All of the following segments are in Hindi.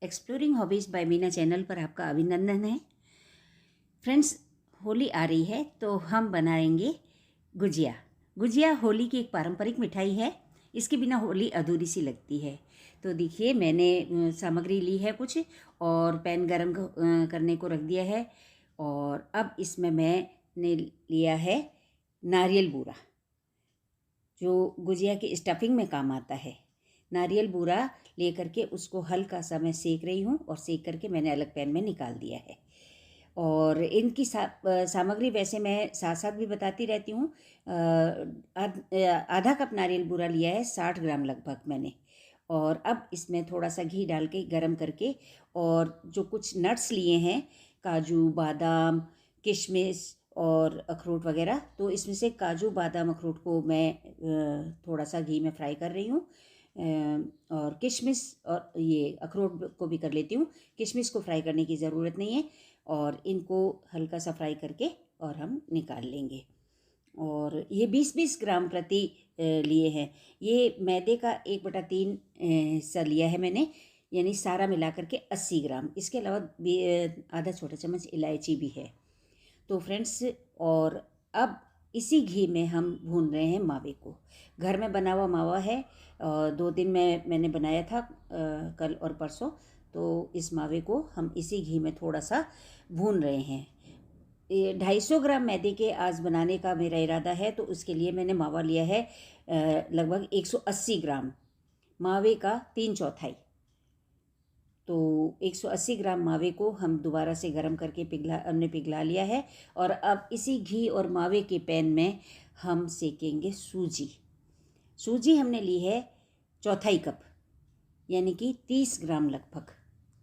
Exploring hobbies by Meena channel पर आपका अभिनंदन है। फ्रेंड्स, होली आ रही है तो हम बनाएंगे गुजिया। गुजिया होली की एक पारंपरिक मिठाई है। इसके बिना होली अधूरी सी लगती है। तो देखिए, मैंने सामग्री ली है कुछ और पैन गरम करने को रख दिया है। और अब इसमें मैंने लिया है नारियल बूरा, जो गुजिया की स्टफिंग में काम आता है। नारियल बूरा लेकर के उसको हल्का सा मैं सेक रही हूँ और सेक करके मैंने अलग पैन में निकाल दिया है। और इनकी सामग्री वैसे मैं साथ साथ भी बताती रहती हूँ। आधा कप नारियल बूरा लिया है, 60 ग्राम लगभग मैंने। और अब इसमें थोड़ा सा घी डाल के गरम करके और जो कुछ नट्स लिए हैं, काजू बादाम किशमिश और अखरोट वगैरह, तो इसमें से काजू बादाम अखरोट को मैं थोड़ा सा घी में फ्राई कर रही हूँ। और किशमिश और ये अखरोट को भी कर लेती हूँ। किशमिश को फ्राई करने की ज़रूरत नहीं है। और इनको हल्का सा फ्राई करके और हम निकाल लेंगे। और ये 20-20 ग्राम प्रति लिए हैं। ये मैदे का 1/3 हिस्सा लिया है मैंने, यानी सारा मिला करके 80 ग्राम। इसके अलावा आधा छोटा चम्मच इलायची भी है। तो फ्रेंड्स, और अब इसी घी में हम भून रहे हैं मावे को। घर में बना हुआ मावा है। 2 दिन में मैंने बनाया था, कल और परसों। तो इस मावे को हम इसी घी में थोड़ा सा भून रहे हैं। ये 250 ग्राम मैदे के आज बनाने का मेरा इरादा है, तो उसके लिए मैंने मावा लिया है लगभग 180 ग्राम। मावे का 3/4। तो 180 ग्राम मावे को हम दोबारा से गर्म करके हमने पिघला लिया है। और अब इसी घी और मावे के पैन में हम सेकेंगे सूजी। सूजी हमने ली है 1/4 कप, यानी कि 30 ग्राम लगभग।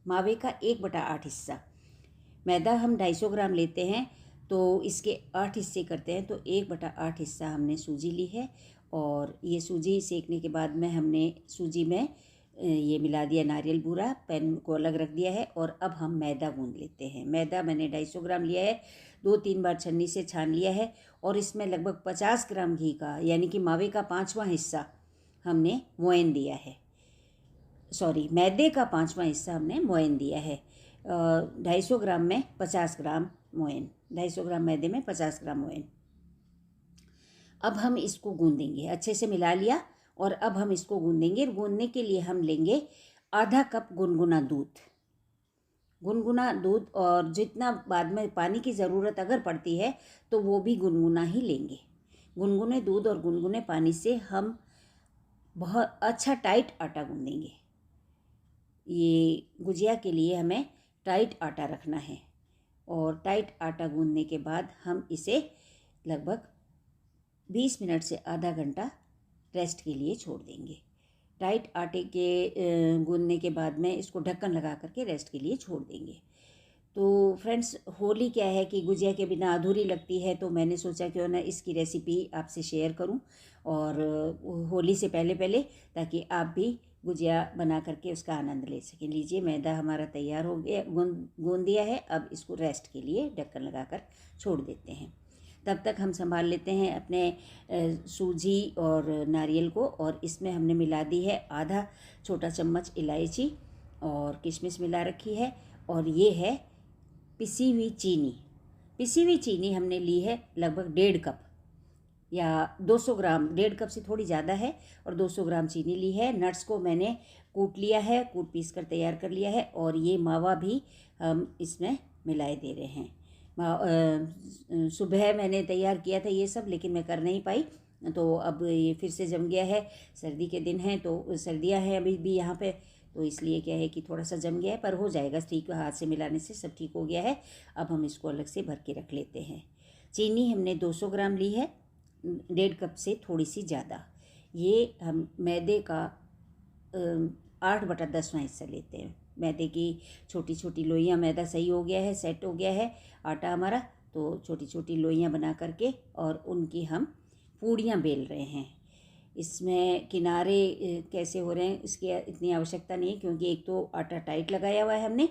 मावे का 1/8 हिस्सा। मैदा हम 250 ग्राम लेते हैं, तो इसके 8 हिस्से करते हैं, तो 1/8 हिस्सा हमने सूजी ली है। और ये सूजी सेकने के बाद में हमने सूजी में ये मिला दिया नारियल बूरा, पैन को अलग रख दिया है। और अब हम मैदा गूंद लेते हैं। मैदा मैंने 250 ग्राम लिया है, 2-3 बार छन्नी से छान लिया है। और इसमें लगभग 50 ग्राम घी का, यानी कि मावे का 5वां हिस्सा हमने मोयन दिया है। सॉरी, मैदे का 5वां हिस्सा हमने मोयन दिया है। 250 ग्राम में 50 ग्राम मोयन, 250 ग्राम मैदे में 50 ग्राम मोयन। अब हम इसको गूंदेंगे। अच्छे से मिला लिया और अब हम इसको गूंदेंगे। गूंदने के लिए हम लेंगे आधा कप गुनगुना दूध। गुनगुना दूध, और जितना बाद में पानी की ज़रूरत अगर पड़ती है तो वो भी गुनगुना ही लेंगे। गुनगुने दूध और गुनगुने पानी से हम बहुत अच्छा टाइट आटा गूंदेंगे। ये गुजिया के लिए हमें टाइट आटा रखना है। और टाइट आटा गूंदने के बाद हम इसे लगभग 20 मिनट से आधा घंटा रेस्ट के लिए छोड़ देंगे। टाइट आटे के गूंदने के बाद में इसको ढक्कन लगा करके रेस्ट के लिए छोड़ देंगे। तो फ्रेंड्स, होली क्या है कि गुजिया के बिना अधूरी लगती है, तो मैंने सोचा क्यों ना इसकी रेसिपी आपसे शेयर करूं। और होली से पहले पहले, ताकि आप भी गुजिया बना करके उसका आनंद ले सकें। लीजिए, मैदा हमारा तैयार हो गया, गूंद दिया है। अब इसको रेस्ट के लिए ढक्कन लगाकर छोड़ देते हैं। तब तक हम संभाल लेते हैं अपने सूजी और नारियल को। और इसमें हमने मिला दी है आधा छोटा चम्मच इलायची और किशमिश मिला रखी है। और ये है पिसी हुई चीनी। पिसी हुई चीनी हमने ली है लगभग 1.5 कप या 200 ग्राम। 1.5 कप से थोड़ी ज़्यादा है। और 200 ग्राम चीनी ली है। नट्स को मैंने कूट लिया है, कूट पीस कर तैयार कर लिया है। और ये मावा भी हम इसमें मिलाए दे रहे हैं। सुबह मैंने तैयार किया था ये सब, लेकिन मैं कर नहीं पाई। तो अब ये फिर से जम गया है। सर्दी के दिन हैं, तो सर्दियाँ हैं अभी भी यहाँ पे, तो इसलिए क्या है कि थोड़ा सा जम गया है, पर हो जाएगा ठीक। हाथ से मिलाने से सब ठीक हो गया है। अब हम इसको अलग से भर के रख लेते हैं। चीनी हमने 200 ग्राम ली है, 1.5 कप से थोड़ी सी ज़्यादा। ये हम मैदे का 8/10वां हिस्सा लेते हैं। मैदे की छोटी छोटी लोइयाँ, मैदा सही हो गया है, सेट हो गया है आटा हमारा। तो छोटी छोटी लोइयाँ बना करके और उनकी हम पूड़ियाँ बेल रहे हैं। इसमें किनारे कैसे हो रहे हैं इसकी इतनी आवश्यकता नहीं है, क्योंकि एक तो आटा टाइट लगाया हुआ है हमने,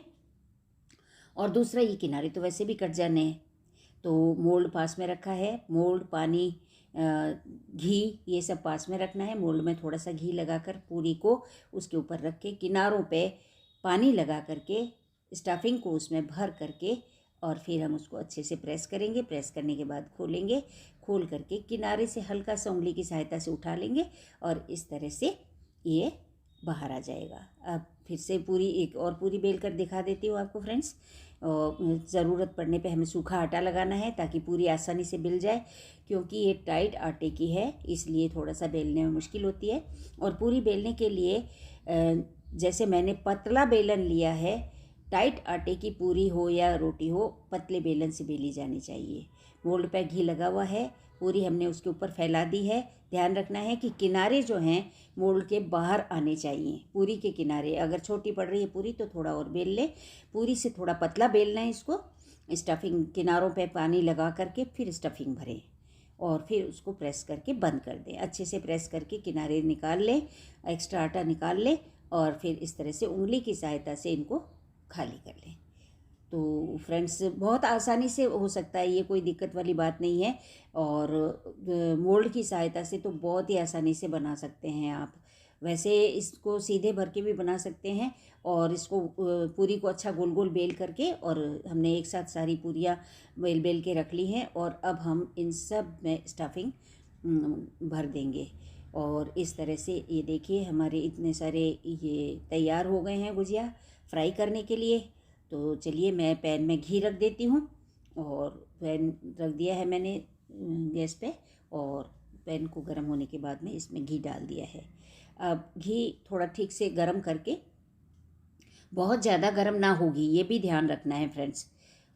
और दूसरा ये किनारे तो वैसे भी कट जाने हैं। तो मोल्ड पास में रखा है। मोल्ड, पानी, घी, ये सब पास में रखना है। मोल्ड में थोड़ा सा घी लगाकर पूरी को उसके ऊपर रख के किनारों पे पानी लगा करके स्टफिंग को उसमें भर करके और फिर हम उसको अच्छे से प्रेस करेंगे। प्रेस करने के बाद खोलेंगे। खोल करके किनारे से हल्का सा उंगली की सहायता से उठा लेंगे और इस तरह से ये बाहर आ जाएगा। अब फिर से पूरी एक और पूरी बेल कर दिखा देती हूँ आपको फ्रेंड्स। और ज़रूरत पड़ने पे हमें सूखा आटा लगाना है ताकि पूरी आसानी से बेल जाए, क्योंकि ये टाइट आटे की है इसलिए थोड़ा सा बेलने में मुश्किल होती है। और पूरी बेलने के लिए जैसे मैंने पतला बेलन लिया है, टाइट आटे की पूरी हो या रोटी हो, पतले बेलन से बेली जानी चाहिए। मोल्ड पे घी लगा हुआ है, पूरी हमने उसके ऊपर फैला दी है। ध्यान रखना है कि किनारे जो हैं मोल्ड के बाहर आने चाहिए। पूरी के किनारे अगर छोटी पड़ रही है पूरी तो थोड़ा और बेल लें। पूरी से थोड़ा पतला बेलना है इसको। स्टफिंग किनारों पे पानी लगा करके फिर स्टफिंग भरें और फिर उसको प्रेस करके बंद कर दें। अच्छे से प्रेस करके किनारे निकाल लें, एक्स्ट्रा आटा निकाल लें और फिर इस तरह से उंगली की सहायता से इनको खाली कर लें। तो फ्रेंड्स बहुत आसानी से हो सकता है, ये कोई दिक्कत वाली बात नहीं है। और मोल्ड की सहायता से तो बहुत ही आसानी से बना सकते हैं आप। वैसे इसको सीधे भर के भी बना सकते हैं और इसको पूरी को अच्छा गोल गोल बेल करके, और हमने एक साथ सारी पूरियाँ बेल बेल के रख ली हैं और अब हम इन सब में स्टफिंग भर देंगे। और इस तरह से ये देखिए हमारे इतने सारे ये तैयार हो गए हैं गुजिया फ्राई करने के लिए। तो चलिए मैं पैन में घी रख देती हूँ और पैन रख दिया है मैंने गैस पे, और पैन को गर्म होने के बाद में इसमें घी डाल दिया है। अब घी थोड़ा ठीक से गर्म करके, बहुत ज़्यादा गर्म ना हो घी, ये भी ध्यान रखना है फ्रेंड्स।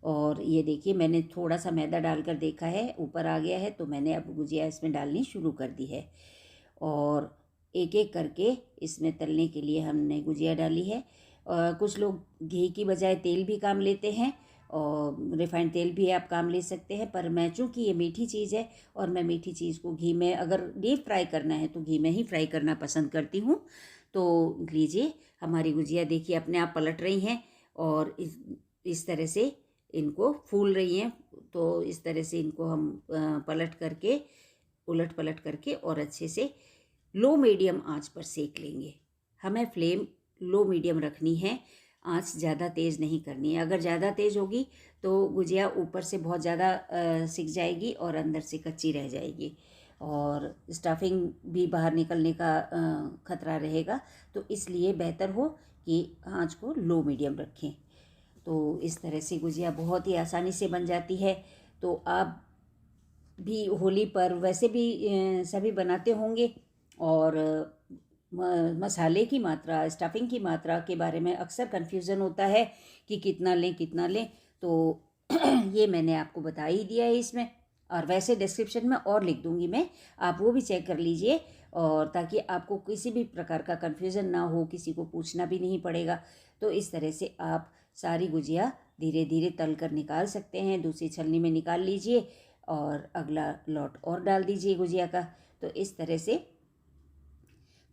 और ये देखिए मैंने थोड़ा सा मैदा डालकर देखा है, ऊपर आ गया है, तो मैंने अब गुजिया इसमें डालनी शुरू कर दी है। और एक एक करके इसमें तलने के लिए हमने गुजिया डाली है। कुछ लोग घी की बजाय तेल भी काम लेते हैं और रिफाइंड तेल भी आप काम ले सकते हैं, पर मैं चूँकि ये मीठी चीज़ है और मैं मीठी चीज़ को घी में, अगर डीप फ्राई करना है तो घी में ही फ्राई करना पसंद करती हूँ। तो लीजिए हमारी गुजिया देखिए अपने आप पलट रही हैं और इस तरह से इनको फूल रही हैं। तो इस तरह से इनको हम पलट करके, उलट पलट करके और अच्छे से लो मीडियम आंच पर सेक लेंगे। हमें फ्लेम लो मीडियम रखनी है, आंच ज़्यादा तेज़ नहीं करनी है। अगर ज़्यादा तेज़ होगी तो गुजिया ऊपर से बहुत ज़्यादा सिक जाएगी और अंदर से कच्ची रह जाएगी और स्टफिंग भी बाहर निकलने का खतरा रहेगा। तो इसलिए बेहतर हो कि आंच को लो मीडियम रखें। तो इस तरह से गुजिया बहुत ही आसानी से बन जाती है। तो आप भी होली पर वैसे भी सभी बनाते होंगे और मसाले की मात्रा, स्टफिंग की मात्रा के बारे में अक्सर कन्फ्यूज़न होता है कि कितना लें कितना लें। तो ये मैंने आपको बता ही दिया है इसमें, और वैसे डिस्क्रिप्शन में और लिख दूंगी मैं, आप वो भी चेक कर लीजिए, और ताकि आपको किसी भी प्रकार का कन्फ्यूज़न ना हो, किसी को पूछना भी नहीं पड़ेगा। तो इस तरह से आप सारी गुजिया धीरे धीरे तल कर निकाल सकते हैं। दूसरी छलनी में निकाल लीजिए और अगला लॉट और डाल दीजिए गुजिया का। तो इस तरह से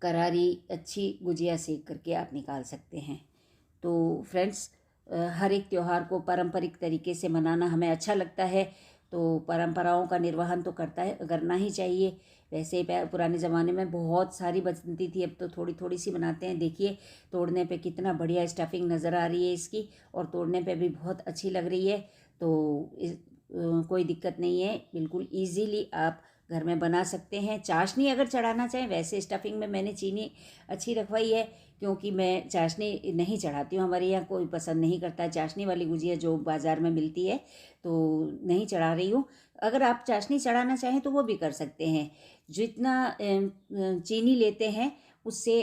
करारी अच्छी गुजिया सेक करके आप निकाल सकते हैं। तो फ्रेंड्स हर एक त्यौहार को पारंपरिक तरीके से मनाना हमें अच्छा लगता है, तो परंपराओं का निर्वहन तो करना ही चाहिए। वैसे पुराने ज़माने में बहुत सारी बनती थी, अब तो थोड़ी थोड़ी सी बनाते हैं। देखिए तोड़ने पे कितना बढ़िया स्टफिंग नज़र आ रही है इसकी, और तोड़ने पे भी बहुत अच्छी लग रही है। तो कोई दिक्कत नहीं है, बिल्कुल ईजीली आप घर में बना सकते हैं। चाशनी अगर चढ़ाना चाहें, वैसे स्टफिंग में मैंने चीनी अच्छी रखवाई है क्योंकि मैं चाशनी नहीं चढ़ाती हूँ। हमारे यहाँ कोई पसंद नहीं करता चाशनी वाली गुजिया जो बाज़ार में मिलती है, तो नहीं चढ़ा रही हूँ। अगर आप चाशनी चढ़ाना चाहें तो वो भी कर सकते हैं। जितना चीनी लेते हैं उससे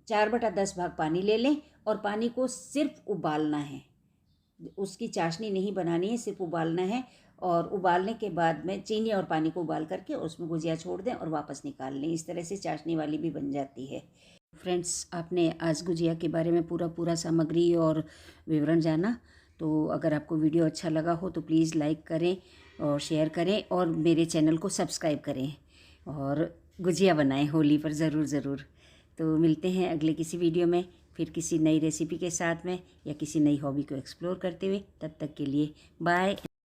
4/10 भाग पानी ले लें, और पानी को सिर्फ उबालना है, उसकी चाशनी नहीं बनानी है, सिर्फ उबालना है। और उबालने के बाद में चीनी और पानी को उबाल करके उसमें गुजिया छोड़ दें और वापस निकाल लें। इस तरह से चाशनी वाली भी बन जाती है। फ्रेंड्स आपने आज गुजिया के बारे में पूरा सामग्री और विवरण जाना। तो अगर आपको वीडियो अच्छा लगा हो तो प्लीज़ लाइक करें और शेयर करें और मेरे चैनल को सब्सक्राइब करें और गुजिया बनाएं होली पर ज़रूर। तो मिलते हैं अगले किसी वीडियो में, फिर किसी नई रेसिपी के साथ में या किसी नई हॉबी को एक्सप्लोर करते हुए। तब तक के लिए बाय।